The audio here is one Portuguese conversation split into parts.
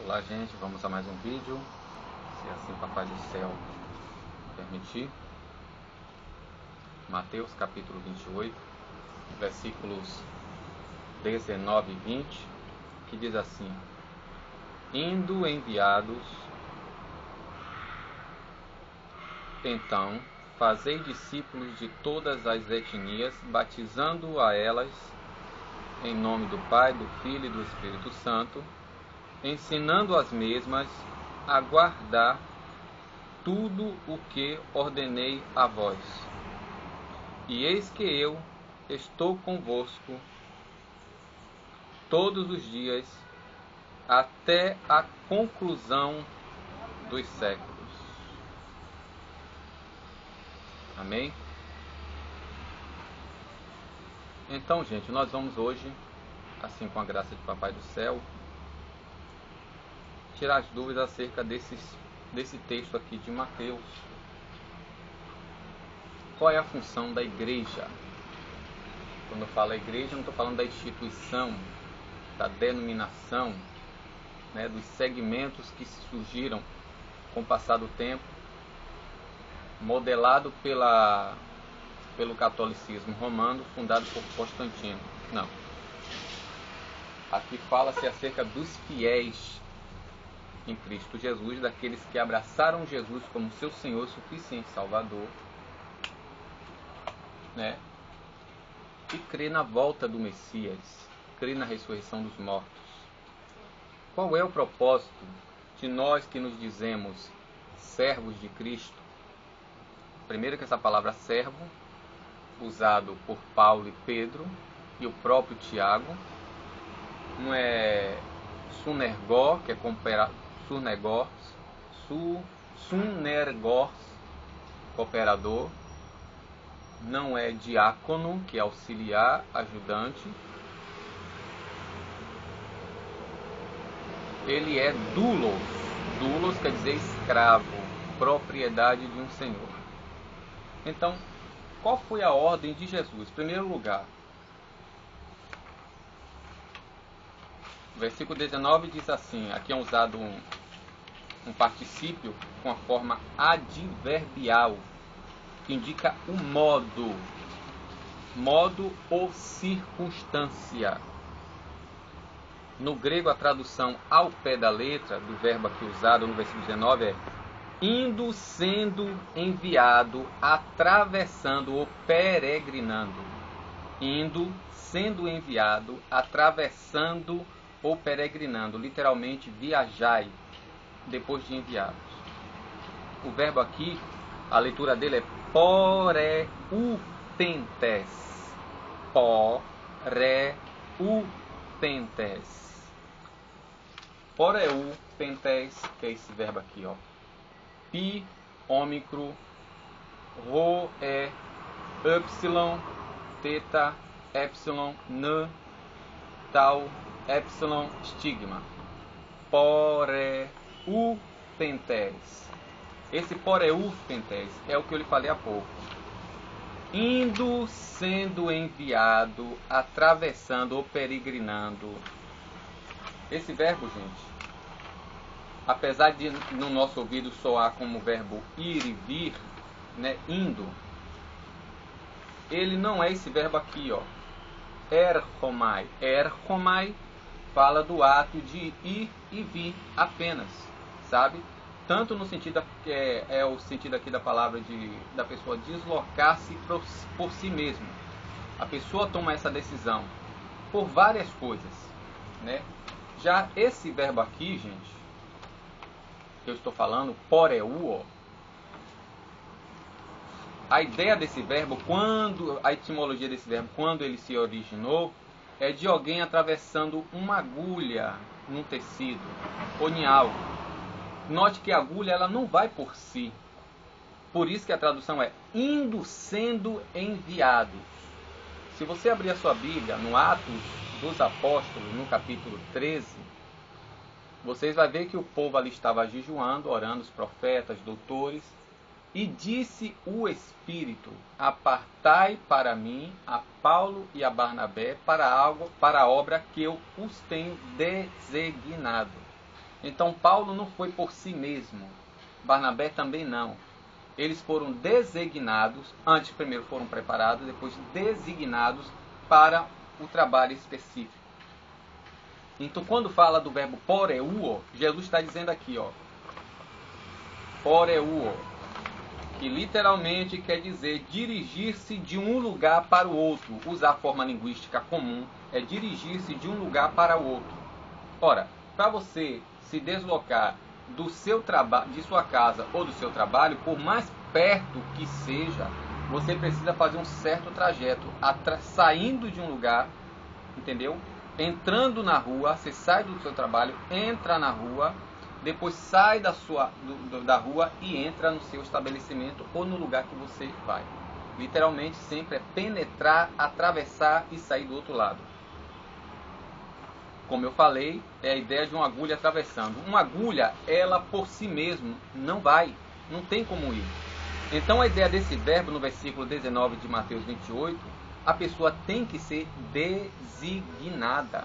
Olá gente, vamos a mais um vídeo, se assim Papai do Céu permitir. Mateus capítulo 28, versículos 19 e 20, que diz assim: Indo enviados, então, fazei discípulos de todas as etnias, batizando a elas em nome do Pai, do Filho e do Espírito Santo, ensinando as mesmas a guardar tudo o que ordenei a vós. E eis que eu estou convosco todos os dias até a conclusão dos séculos. Amém? Então, gente, nós vamos hoje, assim com a graça de Papai do Céu, tirar as dúvidas acerca desse texto aqui de Mateus. Qual é a função da igreja? Quando eu falo igreja, eu não estou falando da instituição, da denominação, né, dos segmentos que surgiram com o passar do tempo, modelado pelo catolicismo romano, fundado por Constantino. Não. Aqui fala-se acerca dos fiéis em Cristo Jesus, daqueles que abraçaram Jesus como seu Senhor suficiente Salvador, né? E crê na volta do Messias, crê na ressurreição dos mortos. Qual é o propósito de nós que nos dizemos servos de Cristo? Primeiro que essa palavra servo, usado por Paulo e Pedro e o próprio Tiago, não é sunergó, que é sunergós, cooperador, não é diácono, que é auxiliar, ajudante. Ele é doulos. Doulos quer dizer escravo, propriedade de um senhor. Então, qual foi a ordem de Jesus? Em primeiro lugar, o versículo 19 diz assim, aqui é usado um particípio com a forma adverbial, que indica o modo ou circunstância. No grego, a tradução ao pé da letra do verbo aqui usado no versículo 19 é indo, sendo enviado, atravessando ou peregrinando. Indo, sendo enviado, atravessando ou peregrinando. Literalmente, viajai, depois de enviados. O verbo aqui, a leitura dele é poreupentes. Poreupentes. Poreupentes, que é esse verbo aqui, ó. Pi, ômicro, rho, epsilon, teta, epsilon, n, tau, epsilon, estigma. Poreupentes. Esse poreupentes é o que eu lhe falei há pouco. Indo, sendo enviado, atravessando ou peregrinando. Esse verbo, gente, apesar de no nosso ouvido soar como o verbo ir e vir, né, indo, ele não é esse verbo aqui, ó. Erchomai. Erchomai fala do ato de ir e vir apenas, sabe? Tanto no sentido que é o sentido aqui da palavra da pessoa deslocar-se por si mesmo. A pessoa toma essa decisão por várias coisas, né? Já esse verbo aqui, gente, que eu estou falando, poreuo, a ideia desse verbo, a etimologia desse verbo, quando ele se originou, é de alguém atravessando uma agulha num tecido ou em algo. Note que a agulha ela não vai por si. Por isso que a tradução é indo, sendo enviados. Se você abrir a sua Bíblia no Atos dos Apóstolos, no capítulo 13, vocês vão ver que o povo ali estava jejuando, orando, os profetas, doutores, e disse o Espírito: apartai para mim a Paulo e a Barnabé para a obra que eu os tenho designado. Então Paulo não foi por si mesmo, Barnabé também não. Eles foram designados, antes primeiro foram preparados, depois designados para o trabalho específico. Então quando fala do verbo poreuo, Jesus está dizendo aqui, ó, poreuo, que literalmente quer dizer dirigir-se de um lugar para o outro. Usar a forma linguística comum é dirigir-se de um lugar para o outro. Ora, para você se deslocar do seu trabalho, de sua casa ou do seu trabalho, por mais perto que seja, você precisa fazer um certo trajeto, saindo de um lugar, entendeu? Entrando na rua, você sai do seu trabalho, entra na rua, depois sai da rua e entra no seu estabelecimento ou no lugar que você vai. Literalmente sempre é penetrar, atravessar e sair do outro lado. Como eu falei, é a ideia de uma agulha atravessando. Uma agulha, ela por si mesma não vai, não tem como ir. Então a ideia desse verbo no versículo 19 de Mateus 28, a pessoa tem que ser designada.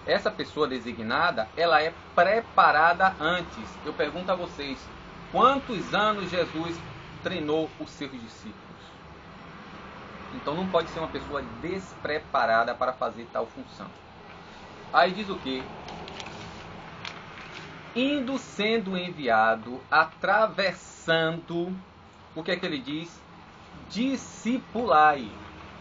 Essa pessoa designada, ela é preparada antes. Eu pergunto a vocês, quantos anos Jesus treinou os seus discípulos? Então não pode ser uma pessoa despreparada para fazer tal função. Aí diz o quê? Indo, sendo enviado, atravessando, o que é que ele diz? Discipulai,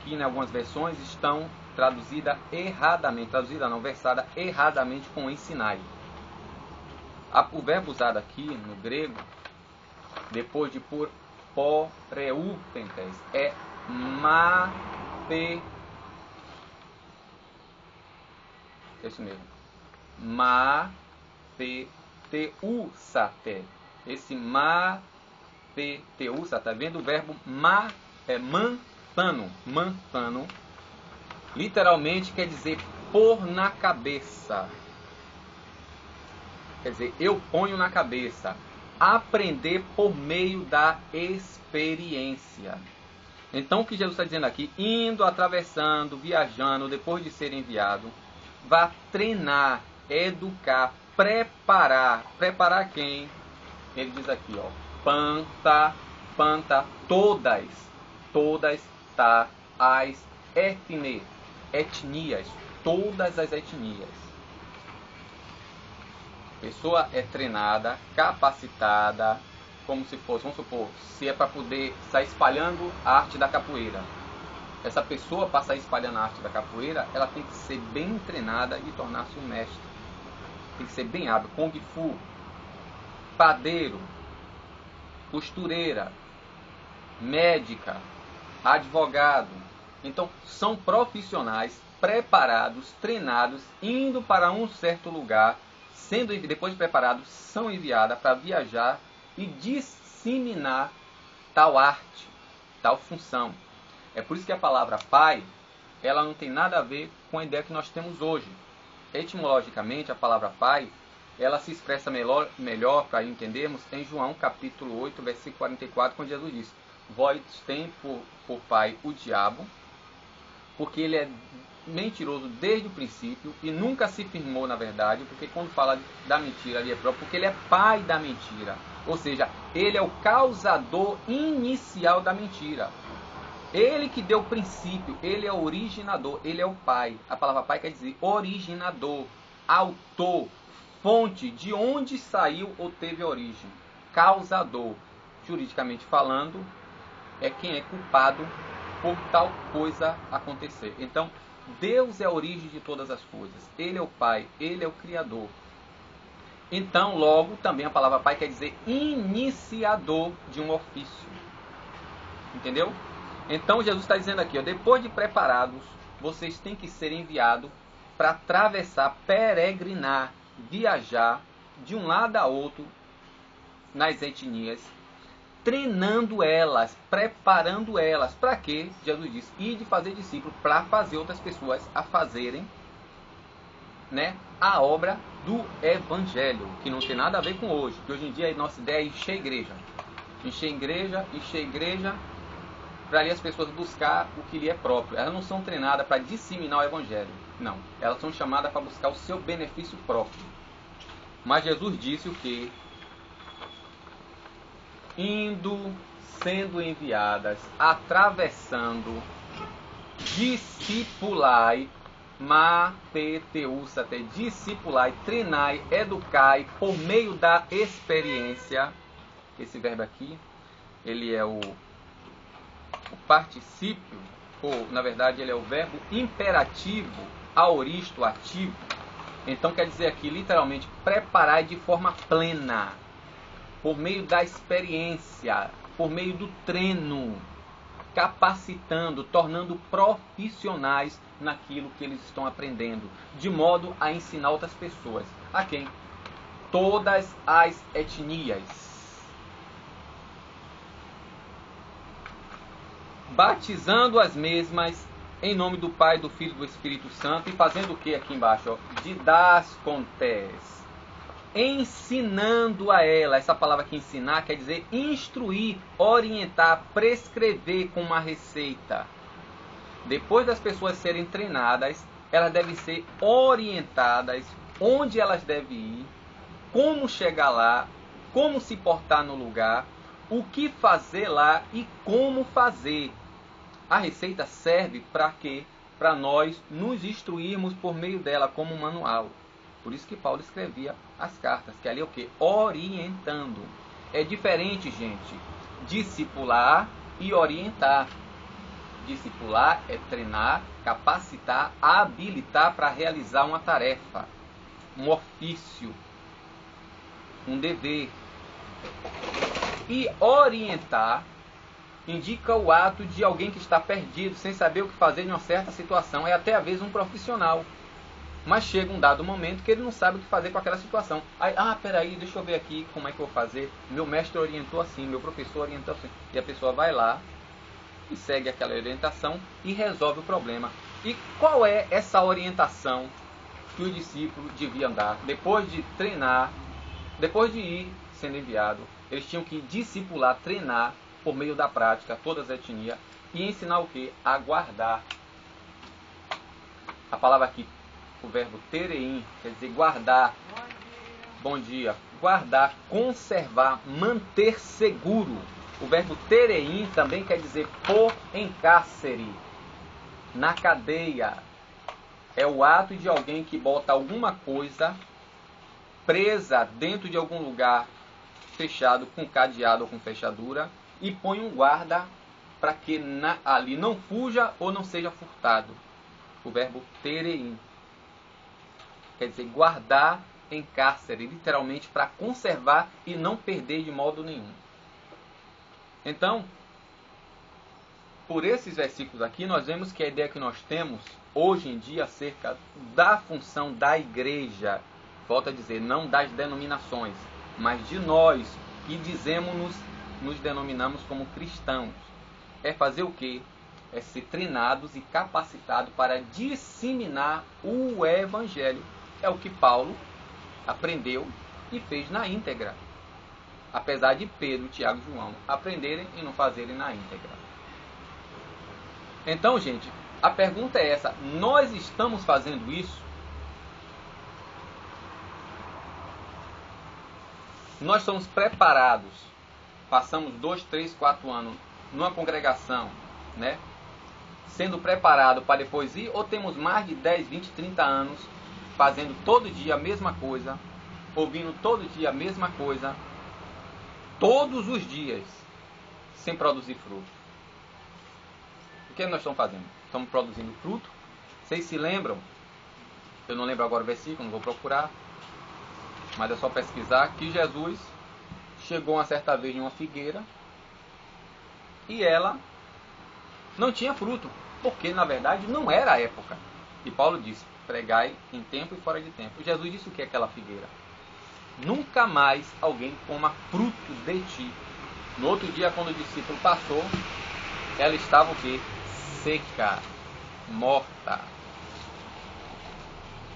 que em algumas versões estão traduzida erradamente, traduzida não, versada erradamente com ensinai. O verbo usado aqui no grego, depois de por poreupentes, é mape. É isso mesmo. Mateusate. Esse mateusate, tá vendo o verbo mantano. Mantano. Literalmente quer dizer pôr na cabeça. Quer dizer, eu ponho na cabeça. Aprender por meio da experiência. Então o que Jesus está dizendo aqui, indo, atravessando, viajando, depois de ser enviado, vá treinar, educar, preparar. Preparar quem? Ele diz aqui, ó, panta, todas, tá, as etnias, todas as etnias. A pessoa é treinada, capacitada, como se fosse, vamos supor, se é para poder sair espalhando a arte da capoeira. Essa pessoa, para sair espalhando a arte da capoeira, ela tem que ser bem treinada e tornar-se um mestre. Tem que ser bem hábil. Kung Fu, padeiro, costureira, médica, advogado. Então, são profissionais preparados, treinados, indo para um certo lugar, sendo depois de preparados, são enviados para viajar e disseminar tal arte, tal função. É por isso que a palavra pai, ela não tem nada a ver com a ideia que nós temos hoje. Etimologicamente, a palavra pai, ela se expressa melhor para entendermos em João capítulo 8, versículo 44, quando Jesus diz: vós tem por pai o diabo, porque ele é mentiroso desde o princípio e nunca se firmou na verdade, porque quando fala da mentira ali é próprio, porque ele é pai da mentira. Ou seja, ele é o causador inicial da mentira. Ele que deu o princípio, ele é o originador, ele é o pai. A palavra pai quer dizer originador, autor, fonte, de onde saiu ou teve origem. Causador, juridicamente falando, é quem é culpado por tal coisa acontecer. Então, Deus é a origem de todas as coisas. Ele é o pai, ele é o criador. Então, logo, também a palavra pai quer dizer iniciador de um ofício. Entendeu? Então, Jesus está dizendo aqui, ó, depois de preparados, vocês têm que ser enviados para atravessar, peregrinar, viajar de um lado a outro nas etnias, treinando elas, preparando elas. Para quê? Jesus disse, e de fazer discípulos, para fazer outras pessoas a fazerem, né, a obra do Evangelho, que não tem nada a ver com hoje, que hoje em dia a nossa ideia é encher igreja. Encher igreja, para ali as pessoas buscar o que lhe é próprio. Elas não são treinadas para disseminar o evangelho. Não. Elas são chamadas para buscar o seu benefício próprio. Mas Jesus disse o quê? Indo, sendo enviadas, atravessando, discipulai, mateus, até discipulai, treinai, educai, por meio da experiência. Esse verbo aqui, ele é o particípio, ou na verdade ele é o verbo imperativo, aoristo, ativo. Então quer dizer aqui, literalmente, preparar de forma plena, por meio da experiência, por meio do treino, capacitando, tornando profissionais naquilo que eles estão aprendendo, de modo a ensinar outras pessoas. A quem? Todas as etnias. Batizando as mesmas em nome do Pai, do Filho e do Espírito Santo, e fazendo o que aqui embaixo? Ó? Didascontes. Ensinando a ela. Essa palavra aqui, ensinar, quer dizer instruir, orientar, prescrever com uma receita. Depois das pessoas serem treinadas, elas devem ser orientadas onde elas devem ir, como chegar lá, como se portar no lugar, o que fazer lá e como fazer. A receita serve para quê? Para nós nos instruirmos por meio dela como um manual. Por isso que Paulo escrevia as cartas, que ali é o quê? Orientando. É diferente, gente, discipular e orientar. Discipular é treinar, capacitar, habilitar para realizar uma tarefa, um ofício, um dever. E orientar indica o ato de alguém que está perdido, sem saber o que fazer em uma certa situação. É até às vezes um profissional. Mas chega um dado momento que ele não sabe o que fazer com aquela situação. Aí, peraí, deixa eu ver aqui como é que eu vou fazer. Meu mestre orientou assim, meu professor orientou assim. E a pessoa vai lá e segue aquela orientação e resolve o problema. E qual é essa orientação que o discípulo devia dar? Depois de treinar, depois de ir sendo enviado, eles tinham que discipular, treinar, por meio da prática, todas as etnias, e ensinar o que? A guardar. A palavra aqui, o verbo terein, quer dizer guardar. Bom dia. Guardar, conservar, manter seguro. O verbo terein também quer dizer pôr em cárcere, na cadeia. É o ato de alguém que bota alguma coisa presa dentro de algum lugar fechado, com cadeado ou com fechadura, e põe um guarda para que ali não fuja ou não seja furtado. O verbo terein quer dizer guardar em cárcere, literalmente para conservar e não perder de modo nenhum. Então, por esses versículos aqui, nós vemos que a ideia que nós temos hoje em dia acerca da função da igreja, volto a dizer, não das denominações, mas de nós que nos denominamos como cristãos, é fazer o quê? É ser treinados e capacitados para disseminar o evangelho. É o que Paulo aprendeu e fez na íntegra. Apesar de Pedro, Tiago e João aprenderem e não fazerem na íntegra. Então, gente, a pergunta é essa: nós estamos fazendo isso? Nós somos preparados? Passamos 2, 3, 4 anos numa congregação, né? Sendo preparado para depois ir? Ou temos mais de 10, 20, 30 anos fazendo todo dia a mesma coisa, ouvindo todo dia a mesma coisa, todos os dias, sem produzir fruto? O que nós estamos fazendo? Estamos produzindo fruto? Vocês se lembram? Eu não lembro agora o versículo, não vou procurar, mas é só pesquisar que Jesus chegou uma certa vez em uma figueira e ela não tinha fruto, porque na verdade não era a época. E Paulo disse: pregai em tempo e fora de tempo. Jesus disse o que é aquela figueira? Nunca mais alguém coma fruto de ti. No outro dia, quando o discípulo passou, ela estava o quê? Seca, morta.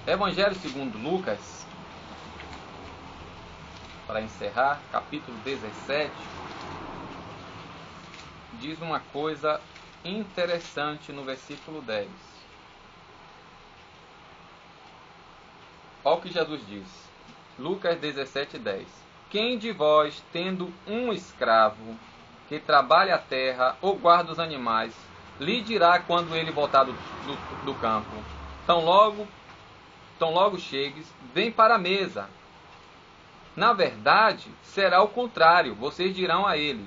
Evangelho segundo Lucas, para encerrar, capítulo 17. diz uma coisa interessante no versículo 10. Olha o que Jesus diz. Lucas 17:10. Quem de vós, tendo um escravo que trabalha a terra ou guarda os animais, lhe dirá quando ele voltar do campo: tão logo chegues, vem para a mesa. Na verdade, será o contrário. Vocês dirão a ele: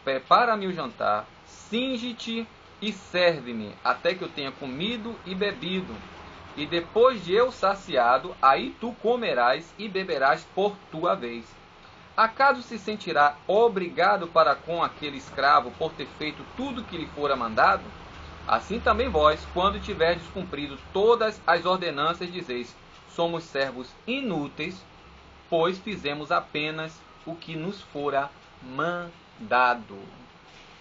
prepara-me o jantar, cinge-te e serve-me, até que eu tenha comido e bebido. E depois de eu saciado, aí tu comerás e beberás por tua vez. Acaso se sentirá obrigado para com aquele escravo por ter feito tudo que lhe fora mandado? Assim também vós, quando tiverdes cumprido todas as ordenanças, dizeis: somos servos inúteis, pois fizemos apenas o que nos fora mandado.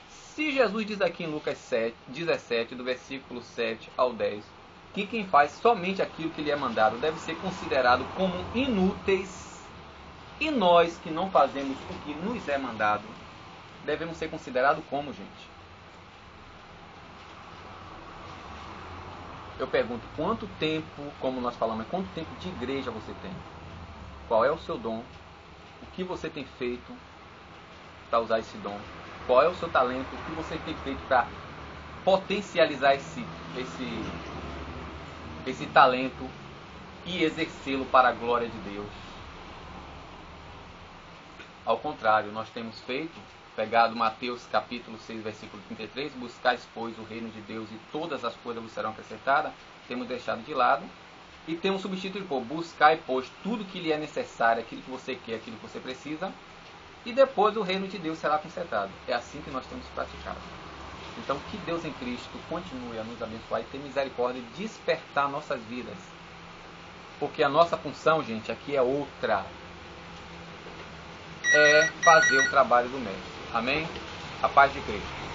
Se Jesus diz aqui em Lucas 17, do versículo 7 ao 10, que quem faz somente aquilo que lhe é mandado deve ser considerado como inúteis, e nós que não fazemos o que nos é mandado, devemos ser considerados como, gente? Eu pergunto, quanto tempo, como nós falamos, quanto tempo de igreja você tem? Qual é o seu dom? O que você tem feito para usar esse dom? Qual é o seu talento? O que você tem feito para potencializar esse talento e exercê-lo para a glória de Deus? Ao contrário, nós temos pegado Mateus capítulo 6, versículo 33, buscais, pois, o reino de Deus e todas as coisas vos serão acrescentadas, temos deixado de lado, e temos substituído por buscai, pois, tudo que lhe é necessário, aquilo que você quer, aquilo que você precisa, e depois o reino de Deus será acrescentado. É assim que nós temos praticado. Então, que Deus em Cristo continue a nos abençoar e ter misericórdia de despertar nossas vidas. Porque a nossa função, gente, aqui é outra. É fazer o trabalho do Mestre. Amém? A paz de Cristo.